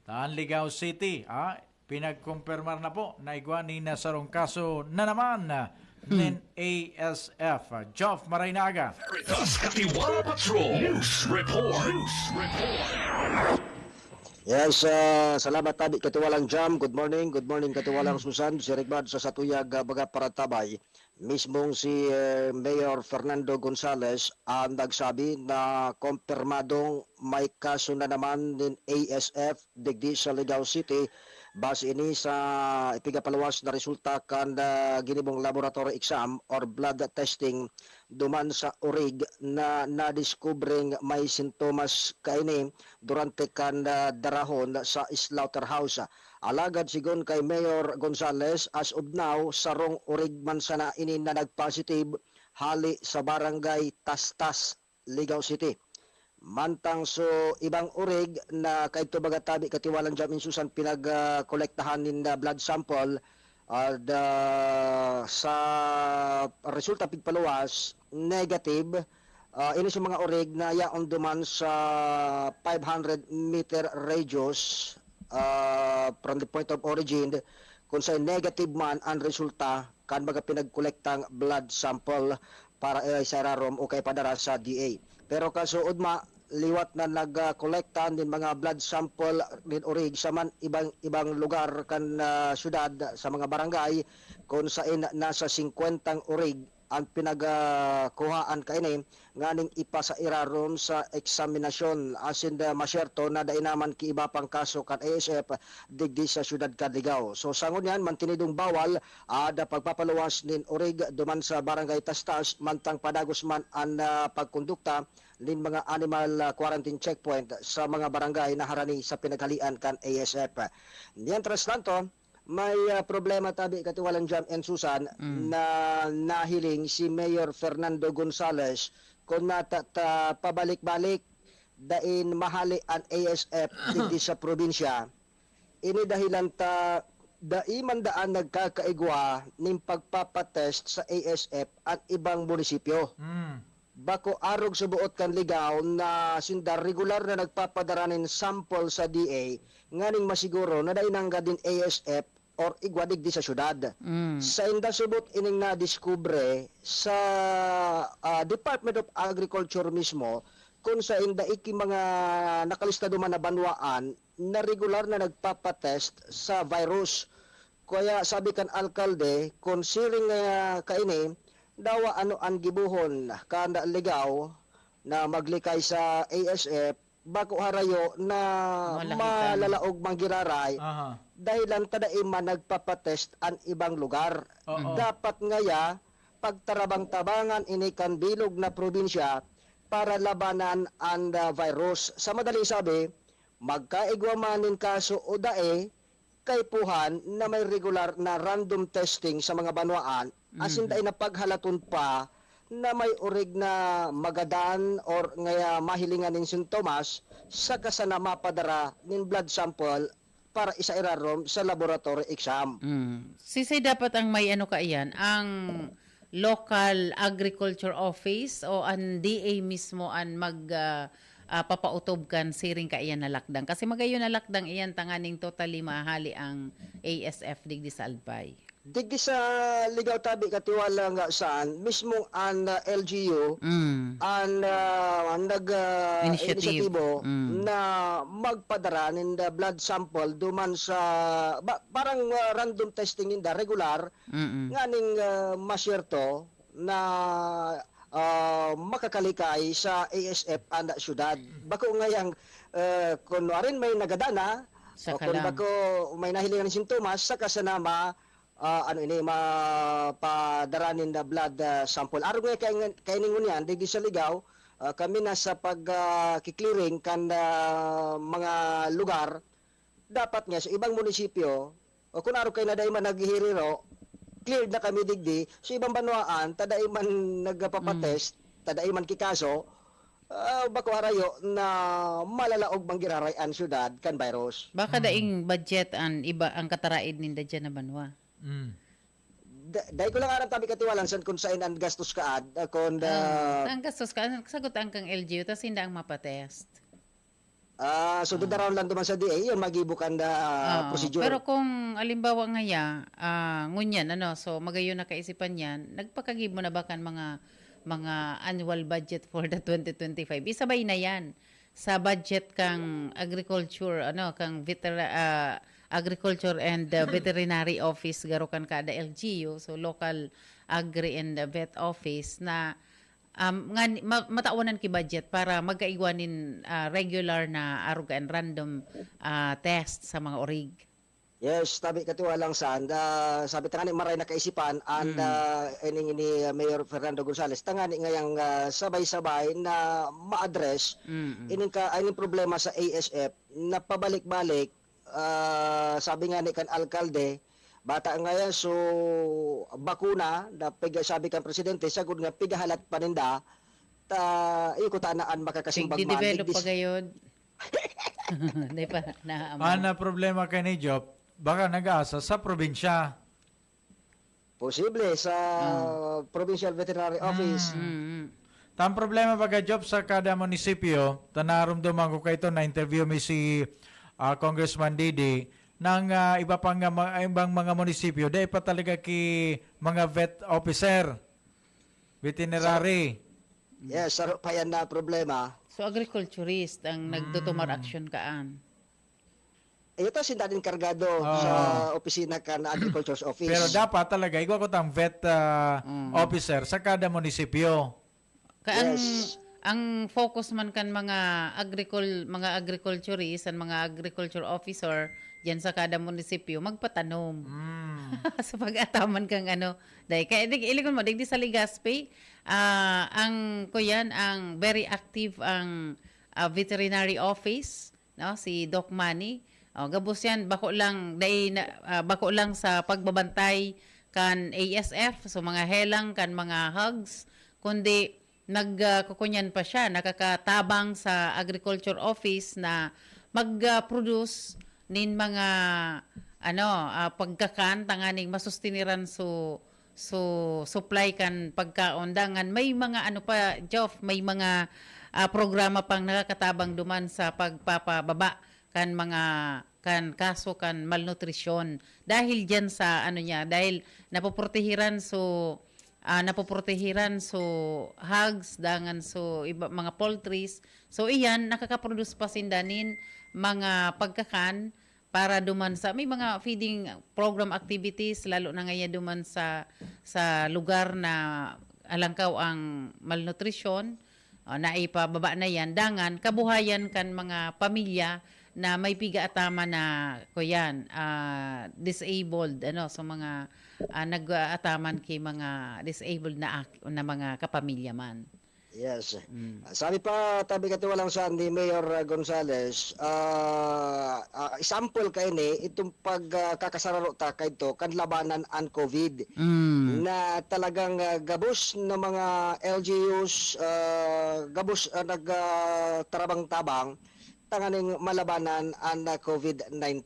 Ligaw City, pinagkumpirmar na po na igwani na sarong kaso na naman ng ASF. Joff Marinaga. Veritas Katiwala Patrol News Report. Yes, salamat tabi katiwalang Jam. Good morning katiwalang Susan. Si Rigbad sa Satuyag baga Paratabay. Mismong si Mayor Fernando Gonzales ang nagsabi na kumpirmadong may kaso na naman ng ASF digdi sa Ligao City. Base ini sa ipigapalawas na resulta kan ginibong laboratory exam or blood testing duman sa urig na nadiskubreng may sintomas kaini durante kan darahon sa slaughterhouse. Alagad sigon kay Mayor Gonzales, as of now sarong urig man sana ini na nagpositive hali sa barangay Tastas, Ligao City. Mantang so ibang urig na kay tubagatabi katiwalang Jamin Susan pinagkolektahan nin blood sample sa resulta pigpaluwas negative. Ini sa mga urig na yaon duman sa 500 meter radius from the point of origin kung sa negative man ang resulta kan baga pinagkolektang blood sample para sa rarom o kay padara sa DA. Pero kasuod liwat na nagkolekta din mga blood sample din urig sa man ibang lugar kan syudad sa mga barangay kung saan nasa 50 urig ang pinagkuhaan kaini nganing ipa sa irarom sa eksaminasyon asin masyerto na dainaman ki iba pang kaso kan ASF digdi sa syudad Canligao. So sangon yan mantinidong bawal ada pagpapaluwas nin urig duman sa barangay Tastas mantang padagos man ang pagkondukta nin mga animal quarantine checkpoint sa mga barangay na harani sa pinaghalian kan ASF. Mientras tanto, may problema tabi katiwalang Jam and Susan na nahiling si Mayor Fernando Gonzales kung pabalik-balik dain mahali ang ASF dito sa probinsya. Ini dahilan ta daimandaan nagkakaigwa ning pagpapatest sa ASF at ibang munisipyo. Bako arog sa buot kan Ligao na sinda regular na nagpapadaranin sample sa DA nganing masiguro na dainangga din ASF or igwadig di sa syudad. Sa inda subot ining na-discover sa Department of Agriculture mismo kung sa inda iki mga nakalista duman na banwaan na regular na nagpapatest sa virus. Kaya sabi kan alkalde, kung siring kaini, dawa ano ang gibuhon kada Ligao na maglikay sa ASF bako harayo na malalaog manggiraray dahilan tadaiman nagpapatest ang ibang lugar. Dapat ngaya pagtarabang-tabangan ini kan bilog na probinsya para labanan ang virus. Sa madaling sabi, magkaigwamanin kaso o dae kay puhan na may regular na random testing sa mga banwaan asin dae na paghalaton pa na may urig na magadan or ngaya mahilingan nin sintomas sa kasana mapadara nin blood sample para isa irarom sa laboratory exam. Sisay dapat ang may ano kaiyan, ang local agriculture office o ang DA mismo ang papautob kan siring kaiyan na lakdang. Kasi magayon na lakdang iyan tanganing totally mahali ang ASF digdi sa Albay. Digdi sa Ligao tabi katiwala nga saan mismong ang LGU ang nag-inisyatibo na magpadara nin blood sample duman sa parang random testing ninda regular nganing masyerto na makakalikay sa ASF anda syudad. Bako ngayang kunwarin may nagadana o kung bako may nahilingan ng sintomas sa kasanama mapadaranin na blood sample. Araw nga kay ningon yan, digdi sa Ligao, kami na sa pag-clearing kan mga lugar, dapat nga sa ibang munisipyo, o kung araw kayo na dahi man naghihiriro, cleared na kami digdi, sa ibang banwaan, tadahi man nagpapatest, tadahi man kikaso, bako harayo na malalaog manggiraray ang syudad kan virus. Baka daing budget ang iba ang kataraid ninda dyan na banwa. Dahil ko lang aram tabi katiwalan san kung saan ang gastos kaad kung ang gastos ka sagot ang kang LGU tas hindi ang mapatest. So dodaraw lang duman sa DA, yun magibukan na Oo. procedure. Pero kung alimbawa ngaya, ngunyan, so magayon na kaisipan yan, nagpakagib mo na ba kan mga annual budget for the 2025? Isabay na yan sa budget kang agriculture, kang agriculture and veterinary office, garukan kada LGU, so local agri and vet office na matawanan ki budget para magkaigwanin regular na aruga and random test sa mga orig. Yes, tabi katiwalang saan. Sabi tangani maray na kaisipan and ining ni Mayor Fernando Gonzales tangani ngayang sabay-sabay na ma-address ining problema sa ASF na pabalik-balik sabi nga ni kan alkalde bata ngayon so bakuna na sabi kan presidente sagud nga pigahalat paninda ikutanaan makakasimbag Di-develop pa gayod. Di pa na Ana problema kay ni Job, baka nag-asa sa probinsya. posible sa Provincial Veterinary Office. Tam problema baga Job sa kada munisipyo, tanarumduman ko kay ito na interview mi si Congressman Didi ng iba pang ibang mga munisipyo, dahil pa talaga ki mga vet officer, veterinary. Yes, saro pa yan na problema. So agriculturist ang nagtutumar action kaan. Ito sinda din kargado sa opisina ka na Agriculture's Office. Pero dapat talaga, igwa ko tang vet officer sa kada munisipyo. Ang focus man kan mga agriculturist and mga agriculture officer diyan sa kada munisipyo magpatanom. Sa pag-ataman kang dai kay ilikon mo digdi sa Legazpi, ang kuyan ang very active ang veterinary office, no, si Doc Manny. Gabos yan bako lang sa pagbabantay kan ASF, so mga helang kan mga hogs, kundi nagkukunyan pa siya, nakakatabang sa agriculture office na mag-produce nin mga pagkakan tanganing masustiniran so supply kan pagkaon dangan may mga Joff, may mga programa pang nakakatabang duman sa pagpapababa kan mga kaso kan malnutrition dahil diyan sa dahil napoprotehiran so hogs dangan so iba mga poultries, so iyan nakaka-produce pa sindanin mga pagkakan para duman sa may mga feeding program activities lalo na ngayon duman sa lugar na alangkaw ang malnutrition, na ipababa na yan dangan kabuhayan kan mga pamilya na may piga-atama na kuyan disabled so mga nag-ataman kay mga disabled na mga kapamilya man. Yes. Sabi pa tabi katiwalang saan ni Mayor Gonzales, example kay ni itong pagkakasararo ta kay to kan labanan an COVID na talagang gabos na mga LGUs gabos nagtarabang-tabang tanganing malabanan ang COVID-19.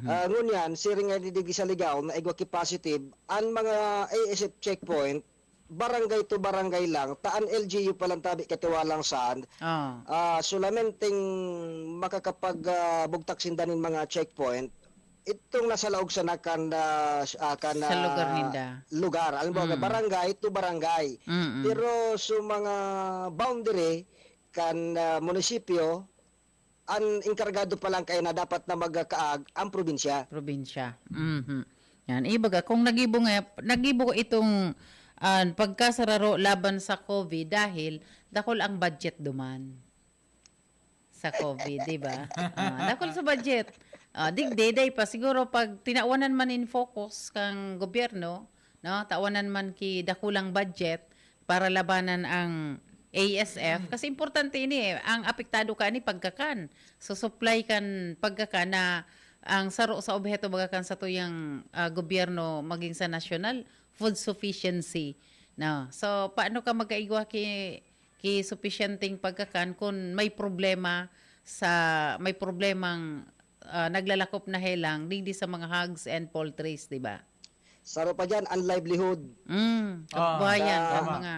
Ngunyan, siring nga didi sa ligaw na igwa ki positive ang mga ASF checkpoint barangay to barangay lang, taan LGU palang tabi katiwalang saan. Sulamenting makakapag bugtak sindanin mga checkpoint, itong nasa laog sa nakan sa lugar ninda. Lugar, alam mo, barangay to barangay. Pero sa mga boundary kan munisipyo, ang inkargado pa lang kayo na dapat na magkaag ang probinsya. Yan, ibaga kung nagibo itong pagkasararo laban sa COVID dahil dakol ang budget duman sa COVID, di ba? Dakol sa budget. Digday pa siguro pag tinawanan man in focus kang gobyerno, no, tawanan man ki dakulang budget para labanan ang ASF kasi importante ini ang apektado ka ni pagkakan. So supply kan pagkakan na ang saro sa objeto bagakan sa tuyang gobyerno maging sa national food sufficiency. No. So paano ka magkaigwa ki sufficienting pagkakan kung may problemang naglalakop na helang digdi sa mga hogs and poultries, di ba? Saro pa dyan ang livelihood. Kabayan, mga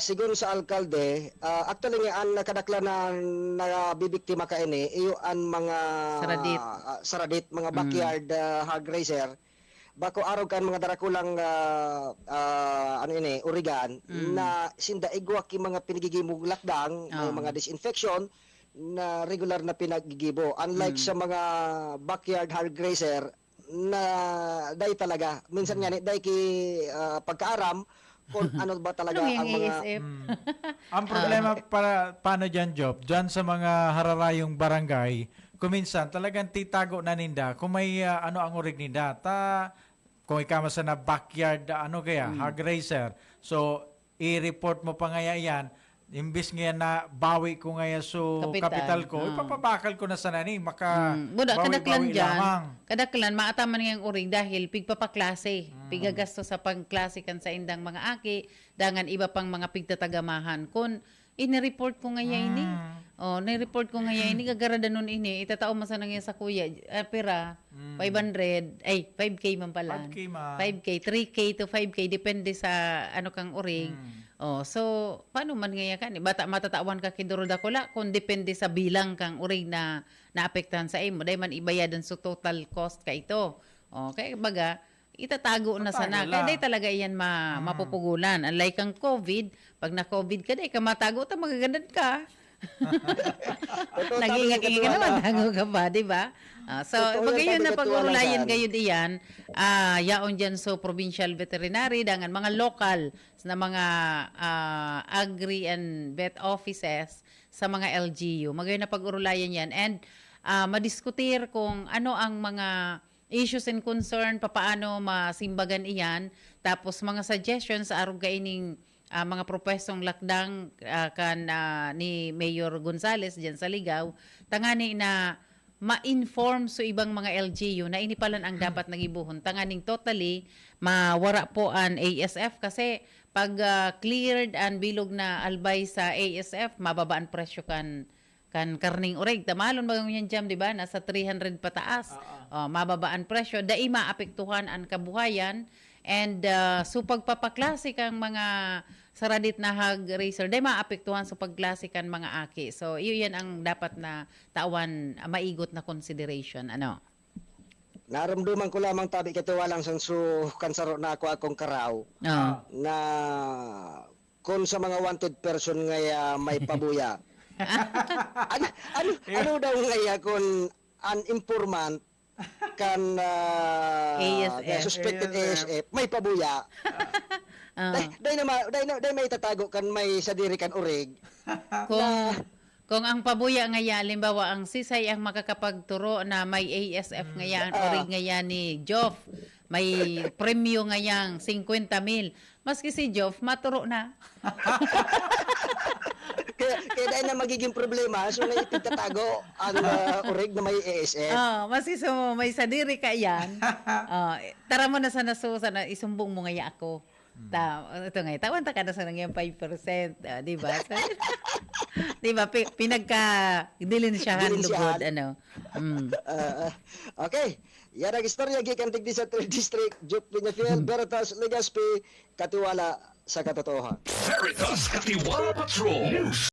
Siguro sa alkalde, actually nga ang nakadakla na nabibiktima ka ini iyo ang mga Saradit. saradit, mga backyard hog raiser. Bako araw kan mga darakulang ano ini urigan na sinda igwa ki mga pinigigimog lakdang, may mga disinfection na regular na pinagigibo. Unlike sa mga backyard hog raiser na day talaga minsan nga ni day ki pagkaaram kung ano ba talaga Ano ang yung mga ASF? Ang problema paano dyan, Job? Dyan sa mga hararayong barangay, kuminsan talagang titago na ninda kung may ano ang urig ninda. Kung ikama sa na backyard, hog raiser. So, i-report mo pa ngaya yan. Imbis nga na bawi ko ngaya so kapital ko, ipapabakal ko na sa nani. Buda, kadaklan bawi-bawi dyan. lamang. Kadaklan, maataman nga yung urig dahil pigpapaklase. Pigagasto sa pagklase kan sa indang mga aki, dangan iba pang mga pigtatagamahan. Kung inireport ko ngayon ini, nireport ko ngayon ini, gagarada nun ini, itatao masa na sa kuya, pera, 500, 5K man pala. 5K man. 5K, 3K to 5K, depende sa ano kang urig. So, paano man ngaya ka ni? Bata matatawan ka kiduro dakula kung depende sa bilang kang urig na naapektahan sa imo. Dahil man ibayadan sa total cost ka ito. Kaya baga, itatago na sana. Kaya dahil talaga iyan mapupugulan. Unlike kang COVID, pag na-COVID ka, dahil ka matago, magagandad ka. Nag-iingak-ingak ka naman, tago ka pa, di ba? So, magayon na pag-urulayan kayo diyan, yaon dyan so provincial veterinary, dangan mga local na mga agri and vet offices sa mga LGU. Magayon na pag-urulayan yan and madiskutir kung ano ang mga issues and concern, papaano masimbagan iyan, tapos mga suggestions arog kaining mga propesong lakdang ni Mayor Gonzales diyan sa Ligaw, tangani na ma-inform so ibang mga LGU na ini palan ang dapat nagibuhon. Tanganing totally mawara po ang ASF kasi pag cleared and bilog na albay sa ASF, mababa ang presyo kan karning urig. Tamalon bagang yan jam, di ba? Nasa 300 pataas. Mababa ang presyo. Dai maapektuhan ang kabuhayan. And so pagpapaklase kang mga saradit na hog raiser, dai maapektuhan sa pagklase kan mga aki. So iyo yan ang dapat na tawan maigot na consideration. Ano? Naramdaman ko lamang tabi kito walang sansu kansaro na ako akong karaw na kung sa mga wanted person ngaya may pabuya. ano daw ngaya kung an informant kan ASF. suspected ASF may pabuya. Day may tatago kan may sadiri kan urig. Kung ang pabuya ngaya, limbawa ang sisay ang makakapagturo na may ASF ngaya, ang orig ngaya ni Joff, may premyo ngayang 50,000. Maski si Joff, maturo na. kaya dahil na magiging problema, so na ipagtatago ang urig na may ASF. Maski so may sadiri ka yan, tara mo na sana sana isumbong mo ngaya ako. Ito nga, tawan ta ka na sa nangyang 5%, di ba? Di ba, pinagka-dilinsyahan lugod, ano. Okay, yan ang istorya, gikan tigdi sa 3rd District, Jup Peñafiel, Veritas, Legazpi, katiwala sa katotohanan. Veritas Katiwala Patrol News.